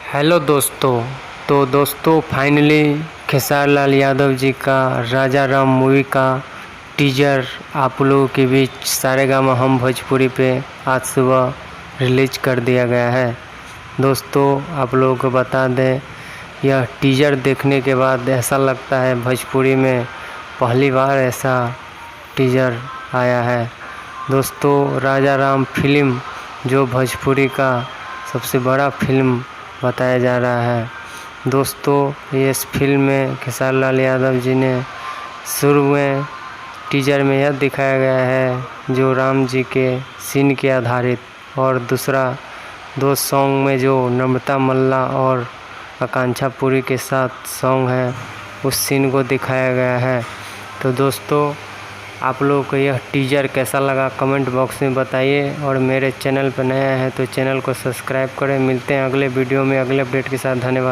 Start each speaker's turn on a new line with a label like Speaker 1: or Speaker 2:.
Speaker 1: Hello दोस्तों। तो दोस्तों फाइनली खेसारी लाल यादव जी का राजा राम मूवी का टीजर आप लोगों के बीच सारेगामा हम भोजपुरी पे आज सुबह रिलीज कर दिया गया है। दोस्तों आप लोगों को बता दें, यह टीजर देखने के बाद ऐसा लगता है भोजपुरी में पहली बार ऐसा टीजर आया है। दोस्तों राजा राम फिल्म जो भोजपुरी का सबसे बड़ा फिल्म बताया जा रहा है। दोस्तों इस फिल्म में खेसारी लाल यादव जी ने शुरू में टीजर में यह दिखाया गया है जो राम जी के सीन के आधारित, और दूसरा दो सॉन्ग में जो नम्रता मल्ला और आकांक्षा पुरी के साथ सॉन्ग है उस सीन को दिखाया गया है। तो दोस्तों आप लोगों को यह टीजर कैसा लगा कमेंट बॉक्स में बताइए, और मेरे चैनल पर नया है तो चैनल को सब्सक्राइब करें। मिलते हैं अगले वीडियो में अगले अपडेट के साथ। धन्यवाद।